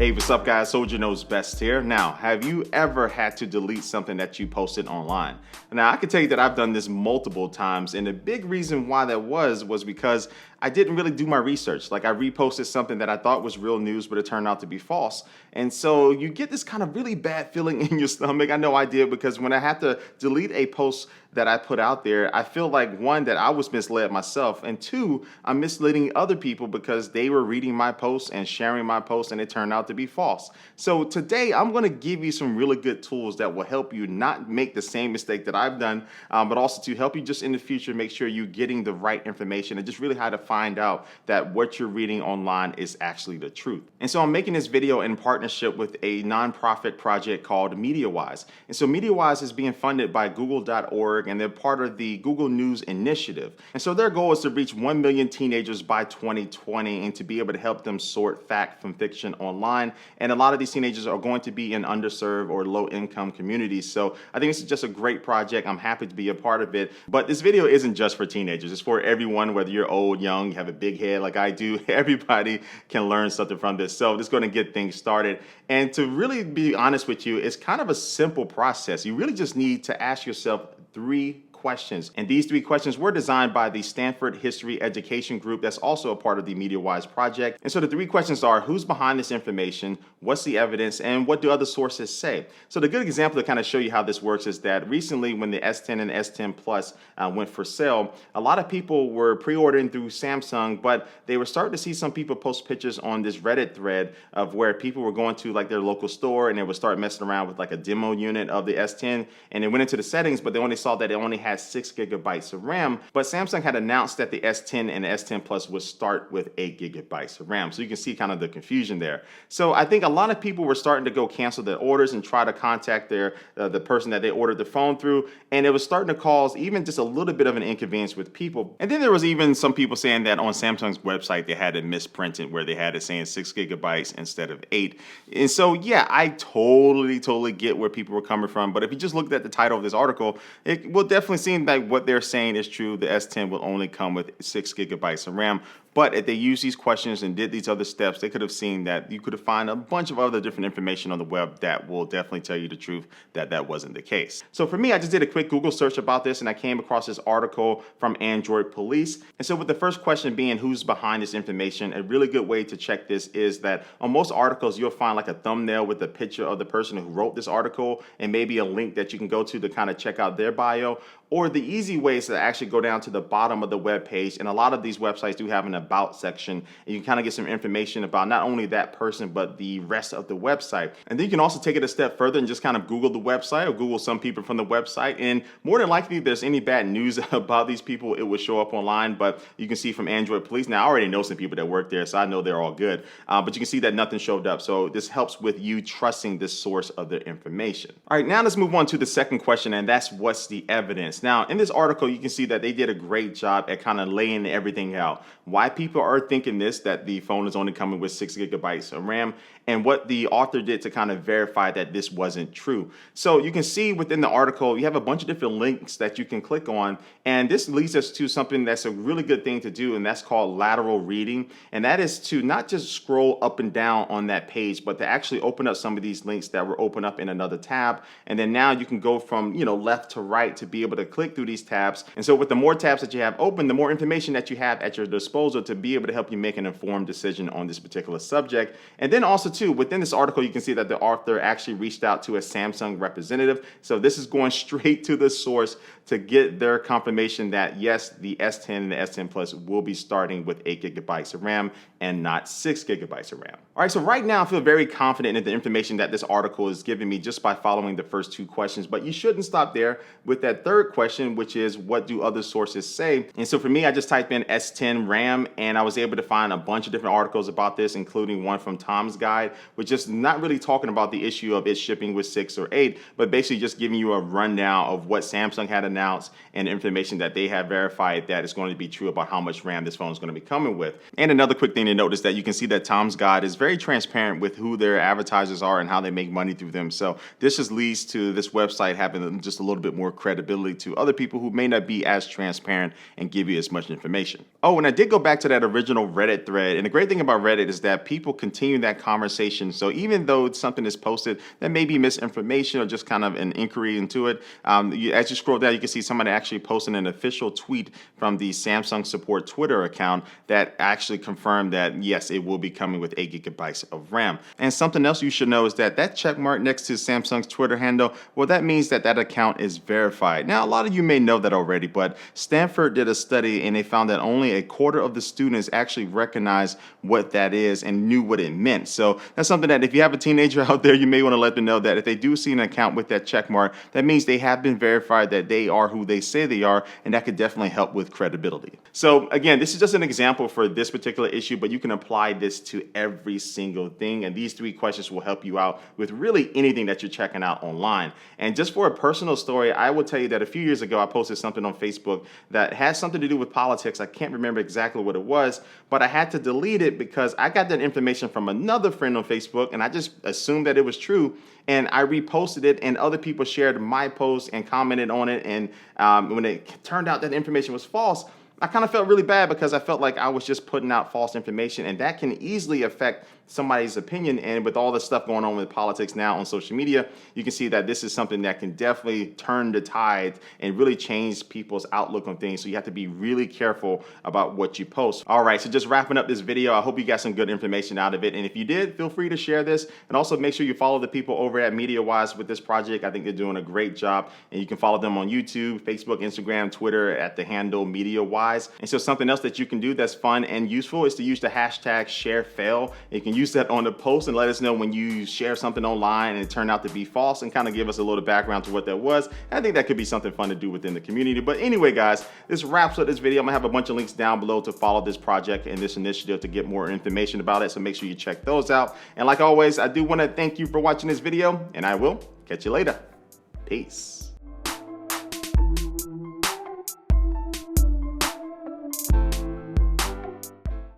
Hey, what's up guys? Soldier Knows Best here. Now, have you ever had to delete something that you posted online? Now, I can tell you that I've done this multiple times, and the big reason why that was because I didn't really do my research. Like, I reposted something that I thought was real news, but it turned out to be false. And so you get this kind of really bad feeling in your stomach. I know I did, because when I had to delete a post that I put out there, I feel like, one, that I was misled myself, and two, I'm misleading other people because they were reading my posts and sharing my posts and it turned out to be false. So today I'm going to give you some really good tools that will help you not make the same mistake that I've done, but also to help you just in the future make sure you're getting the right information and just really how to find out that what you're reading online is actually the truth. And so I'm making this video in partnership with a nonprofit project called MediaWise. And so MediaWise is being funded by Google.org, and they're part of the Google News Initiative. And so their goal is to reach 1 million teenagers by 2020 and to be able to help them sort fact from fiction online. And a lot of these teenagers are going to be in underserved or low-income communities. So I think this is just a great project. I'm happy to be a part of it. But this video isn't just for teenagers. It's for everyone, whether you're old, young, you have a big head like I do. Everybody can learn something from this. So just going to get things started. And to really be honest with you, it's kind of a simple process. You really just need to ask yourself 3 questions. And these 3 questions were designed by the Stanford History Education Group that's also a part of the MediaWise project. And so the 3 questions are: who's behind this information, what's the evidence, and what do other sources say? So the good example to kind of show you how this works is that recently when the S10 and S10 Plus went for sale, a lot of people were pre-ordering through Samsung, but they were starting to see some people post pictures on this Reddit thread of where people were going to like their local store and they would start messing around with like a demo unit of the S10, and they went into the settings, but they only saw that it only had 6 gigabytes of RAM, but Samsung had announced that the S10 and the S10 Plus would start with 8 gigabytes of RAM. So you can see kind of the confusion there. So I think a lot of people were starting to go cancel their orders and try to contact their the person that they ordered the phone through, and it was starting to cause even just a little bit of an inconvenience with people. And then there was even some people saying that on Samsung's website they had it misprinted where they had it saying 6 gigabytes instead of 8. And so yeah, I totally get where people were coming from, but if you just looked at the title of this article, it will definitely seem like what they're saying is true. The S10 will only come with 6 gigabytes of RAM. But if they used these questions and did these other steps, they could have seen that you could have found a bunch of other different information on the web that will definitely tell you the truth that that wasn't the case. So for me, I just did a quick Google search about this and I came across this article from Android Police. And so with the first question being who's behind this information, a really good way to check this is that on most articles, you'll find like a thumbnail with a picture of the person who wrote this article and maybe a link that you can go to kind of check out their bio. Or the easy way is to actually go down to the bottom of the web page, and a lot of these websites do have an about section, and you can kind of get some information about not only that person but the rest of the website. And then you can also take it a step further and just kind of Google the website or Google some people from the website, and more than likely if there's any bad news about these people, it will show up online. But you can see from Android Police, now I already know some people that work there, so I know they're all good, but you can see that nothing showed up. So this helps with you trusting this source of the information. All right, now let's move on to the second question, and that's what's the evidence? Now, in this article, you can see that they did a great job at kind of laying everything out. Why people are thinking this, that the phone is only coming with 6 gigabytes of RAM, and what the author did to kind of verify that this wasn't true. So you can see within the article, you have a bunch of different links that you can click on, and this leads us to something that's a really good thing to do, and that's called lateral reading. And that is to not just scroll up and down on that page, but to actually open up some of these links that were open up in another tab. And then now you can go from, left to right to be able to click through these tabs. And so with the more tabs that you have open, the more information that you have at your disposal to be able to help you make an informed decision on this particular subject. And then also too, within this article, you can see that the author actually reached out to a Samsung representative. So this is going straight to the source to get their confirmation that yes, the S10 and the S10 Plus will be starting with 8 gigabytes of RAM and not 6 gigabytes of RAM. All right, so right now I feel very confident in the information that this article is giving me just by following the first 2 questions, but you shouldn't stop there with that third question, which is what do other sources say? And so for me, I just typed in S10 RAM and I was able to find a bunch of different articles about this, including one from Tom's Guide, which is not really talking about the issue of it shipping with 6 or 8, but basically just giving you a rundown of what Samsung had announced and information that they have verified that is going to be true about how much RAM this phone is going to be coming with. And another quick thing to note is that you can see that Tom's Guide is very transparent with who their advertisers are and how they make money through them. So this just leads to this website having just a little bit more credibility to to other people who may not be as transparent and give you as much information. Oh, and I did go back to that original Reddit thread. And the great thing about Reddit is that people continue that conversation. So even though something is posted that may be misinformation or just kind of an inquiry into it, as you scroll down, you can see somebody actually posting an official tweet from the Samsung support Twitter account that actually confirmed that, yes, it will be coming with 8 gigabytes of RAM. And something else you should know is that that check mark next to Samsung's Twitter handle, well, that means that that account is verified. Now, a lot of you may know that already, but Stanford did a study and they found that only a quarter of the students actually recognized what that is and knew what it meant. So that's something that if you have a teenager out there, you may want to let them know that if they do see an account with that check mark, that means they have been verified, that they are who they say they are, and that could definitely help with credibility. So again, this is just an example for this particular issue, but you can apply this to every single thing. And these 3 questions will help you out with really anything that you're checking out online. And just for a personal story, I will tell you that a few years ago, I posted something on Facebook that had something to do with politics. I can't remember exactly what it was, but I had to delete it because I got that information from another friend on Facebook and I just assumed that it was true. And I reposted it and other people shared my post and commented on it. And when it turned out that information was false, I kind of felt really bad because I felt like I was just putting out false information, and that can easily affect somebody's opinion. And with all the stuff going on with politics now on social media, you can see that this is something that can definitely turn the tide and really change people's outlook on things. So you have to be really careful about what you post. All right, so just wrapping up this video, I hope you got some good information out of it. And if you did, feel free to share this. And also make sure you follow the people over at MediaWise with this project. I think they're doing a great job. And you can follow them on YouTube, Facebook, Instagram, Twitter at the handle MediaWise. And so something else that you can do that's fun and useful is to use the hashtag #ShareFail. You can use that on the post and let us know when you share something online and it turned out to be false, and kind of give us a little background to what that was. I think that could be something fun to do within the community. But anyway, guys, this wraps up this video. I'm gonna have a bunch of links down below to follow this project and this initiative to get more information about it. So make sure you check those out. And like always, I do want to thank you for watching this video, and I will catch you later. Peace.